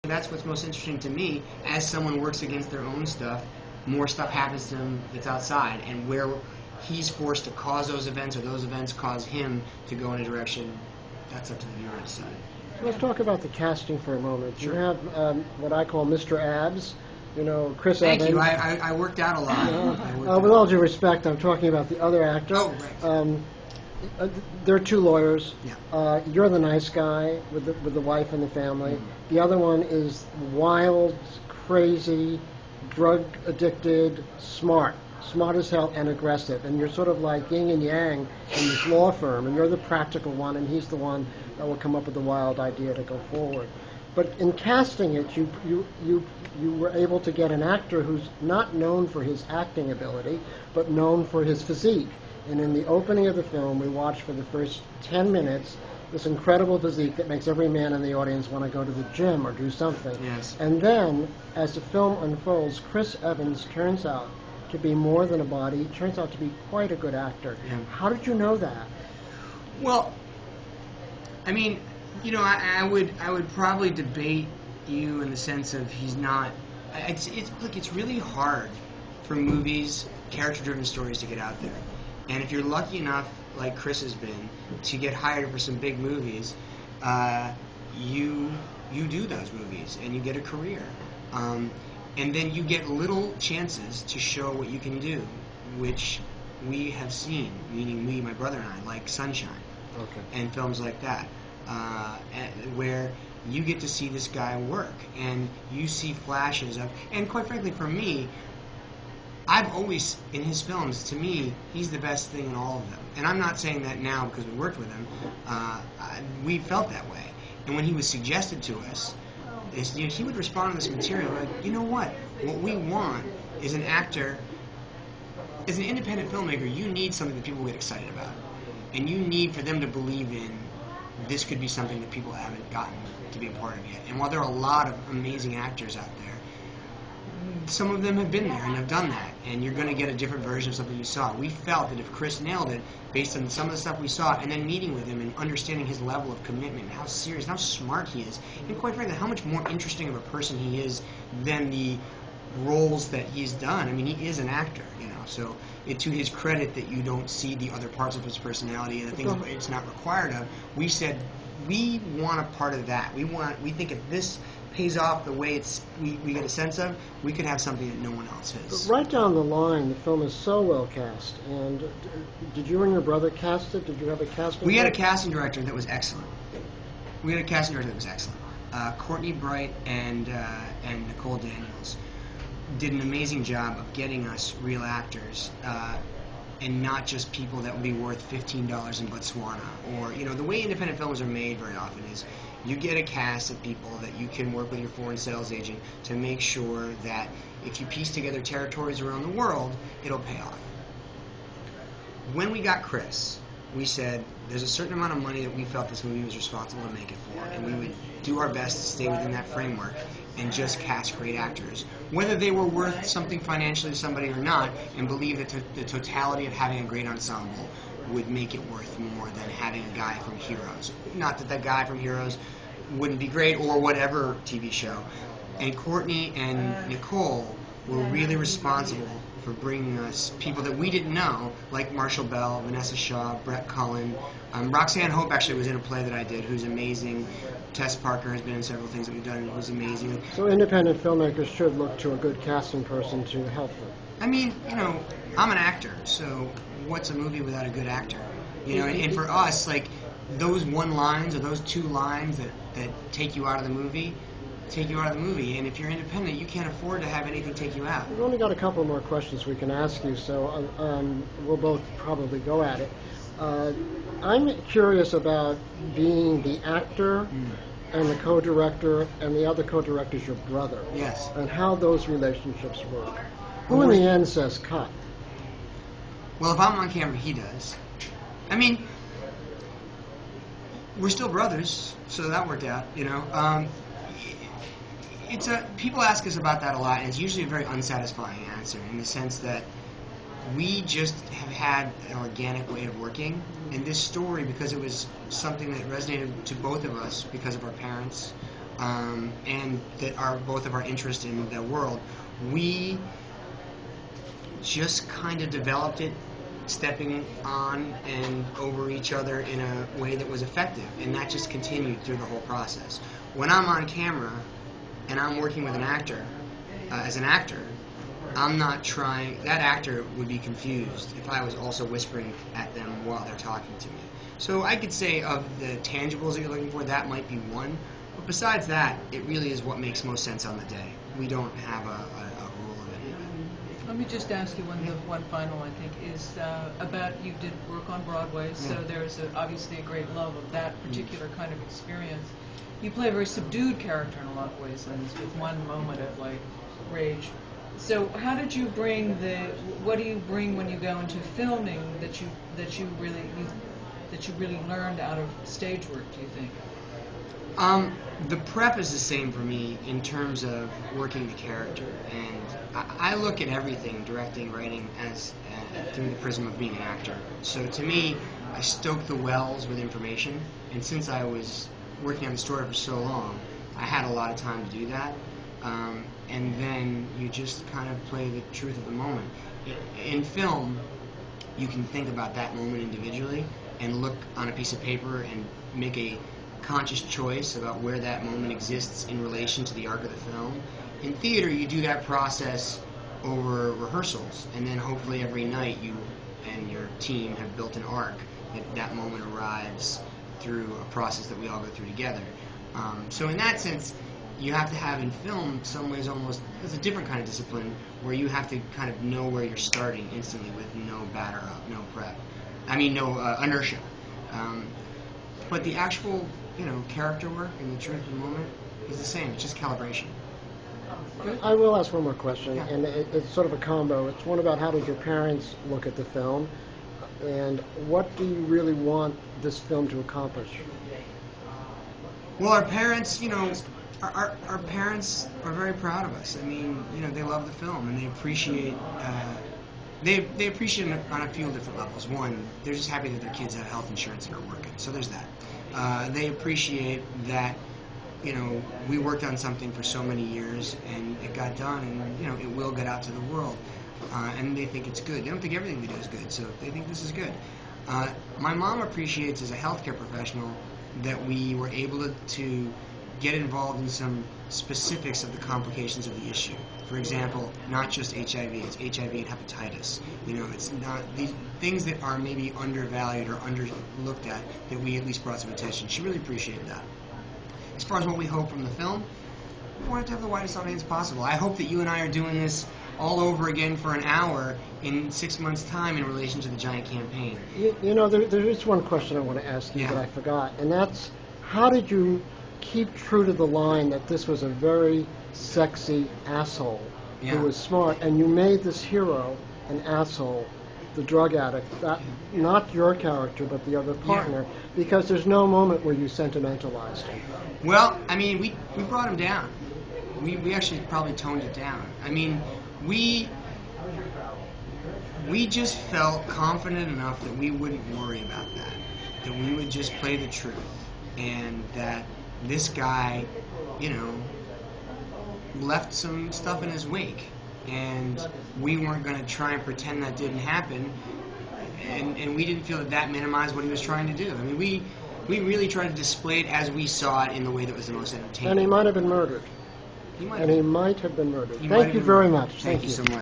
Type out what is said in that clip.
That's what's most interesting to me. As someone works against their own stuff, more stuff happens to him that's outside, and where he's forced to cause those events, or those events cause him to go in a direction, that's up to the viewer to decide. So let's talk about the casting for a moment. Sure. You have what I call Mr. Abs, Chris Thank Evans. you. I worked out a lot. With all due respect, I'm talking about the other actor. Oh, right. There are two lawyers. Yeah. You're the nice guy with the wife and the family. Mm-hmm. The other one is wild, crazy, drug addicted, smart as hell, and aggressive. And you're sort of like yin and yang in this law firm, and you're the practical one, and he's the one that will come up with the wild idea to go forward. But in casting it, you were able to get an actor who's not known for his acting ability, but known for his physique. And in the opening of the film, we watched for the first 10 minutes this incredible physique that makes every man in the audience want to go to the gym or do something. Yes. And then, as the film unfolds, Chris Evans turns out to be more than a body. He turns out to be quite a good actor. Yeah. How did you know that? Well, I mean, I would probably debate you in the sense of he's not. Look, it's really hard for movies, character-driven stories to get out there. And if you're lucky enough, like Chris has been, to get hired for some big movies, you do those movies and you get a career. And then you get little chances to show what you can do, which we have seen, meaning me, my brother and I, like Sunshine, and films like that, where you get to see this guy work, and you see flashes of, and quite frankly for me, I've always, in his films, to me, he's the best thing in all of them. And I'm not saying that now because we worked with him. We felt that way. And when he was suggested to us, he would respond to this material like, you know what we want is an actor. As an independent filmmaker, you need something that people get excited about. And you need for them to believe in this could be something that people haven't gotten to be a part of yet. And while there are a lot of amazing actors out there, some of them have been there and have done that, and you're going to get a different version of something you saw. We felt that if Chris nailed it, based on some of the stuff we saw, and then meeting with him and understanding his level of commitment, how serious, how smart he is, and quite frankly, how much more interesting of a person he is than the roles that he's done. I mean, he is an actor, so to his credit that you don't see the other parts of his personality and the things that it's not required of. We said, we want a part of that. We think if this pays off the way we get a sense of, we could have something that no one else has. But right down the line, the film is so well cast. And did you and your brother cast it? Did you have a casting? We had a casting director that was excellent. Courtney Bright and Nicole Daniels did an amazing job of getting us real actors, and not just people that would be worth $15 in Botswana. Or, the way independent films are made very often is you get a cast of people that you can work with your foreign sales agent to make sure that if you piece together territories around the world, it'll pay off. When we got Chris, we said there's a certain amount of money that we felt this movie was responsible to make it for, and we would do our best to stay within that framework and just cast great actors, whether they were worth something financially to somebody or not, and believe that the totality of having a great ensemble would make it worth more than having a guy from Heroes. Not that guy from Heroes wouldn't be great, or whatever TV show. And Courtney and Nicole were really responsible for bringing us people that we didn't know, like Marshall Bell, Vanessa Shaw, Brett Cullen. Roxanne Hope actually was in a play that I did, who's amazing. Tess Parker has been in several things that we've done, and was amazing. So independent filmmakers should look to a good casting person to help them. I mean, I'm an actor, so what's a movie without a good actor? And for us, like, those one lines or those two lines that take you out of the movie, and if you're independent, you can't afford to have anything take you out. We've only got a couple more questions we can ask you, so we'll both probably go at it. I'm curious about being the actor and the co-director, and the other co-director is your brother. Yes. And how those relationships work. Who in the end says cut? Well, if I'm on camera, he does. I mean, we're still brothers, so that worked out, people ask us about that a lot, and it's usually a very unsatisfying answer, in the sense that we just have had an organic way of working, and this story, because it was something that resonated to both of us because of our parents, and that are both of our interest in the world, we just kind of developed it, stepping on and over each other in a way that was effective, and that just continued through the whole process. When I'm on camera and I'm working with an actor, as an actor, I'm not trying, that actor would be confused if I was also whispering at them while they're talking to me. So I could say of the tangibles that you're looking for, that might be one, but besides that, it really is what makes most sense on the day. We don't have a rule of any of it. Let me just ask you one final, I think, is about, you did work on Broadway, so there's obviously a great love of that particular kind of experience. You play a very subdued character in a lot of ways, and with one moment of like rage. So how did you bring what do you bring when you go into filming that you really learned out of stage work, do you think? The prep is the same for me in terms of working the character, and I look at everything, directing, writing, as through the prism of being an actor. So to me, I stoke the wells with information, and since I was working on the story for so long, I had a lot of time to do that. And then you just kind of play the truth of the moment. In film, you can think about that moment individually and look on a piece of paper and make a conscious choice about where that moment exists in relation to the arc of the film. In theater, you do that process over rehearsals, and then hopefully every night you and your team have built an arc that moment arrives through a process that we all go through together. So in that sense, you have to have in film some ways almost, it's a different kind of discipline where you have to kind of know where you're starting instantly with no batter up, no prep. I mean, no inertia. But the actual, character work and the truth of the moment is the same. It's just calibration. I will ask one more question, Yeah. and it's sort of a combo. It's one about how did your parents look at the film, and what do you really want this film to accomplish? Well, our parents, our parents are very proud of us. I mean, they love the film and they appreciate. They appreciate it on a few different levels. One, they're just happy that their kids have health insurance and are working. So there's that. They appreciate that, we worked on something for so many years and it got done, and it will get out to the world. And they think it's good. They don't think everything we do is good, so they think this is good. My mom appreciates, as a healthcare professional, that we were able to get involved in some specifics of the complications of the issue. For example, not just HIV, it's HIV and hepatitis. It's not these things that are maybe undervalued or underlooked at, that we at least brought some attention. She really appreciated that. As far as what we hope from the film, we want it to have the widest audience possible. I hope that you and I are doing this all over again for an hour in 6 months' time in relation to the giant campaign. There is one question I want to ask you that I forgot, and that's, how did you keep true to the line that this was a very sexy asshole who was smart, and you made this hero an asshole, the drug addict, not your character but the other partner, because there's no moment where you sentimentalized him. Well, I mean, we brought him down. We actually probably toned it down. I mean, we just felt confident enough that we wouldn't worry about that we would just play the truth, and that this guy, left some stuff in his wake, and we weren't going to try and pretend that didn't happen, and we didn't feel that minimized what he was trying to do. I mean, we really tried to display it as we saw it in the way that was the most entertaining. And he might have been murdered. He might Thank you very much. Thank you so much.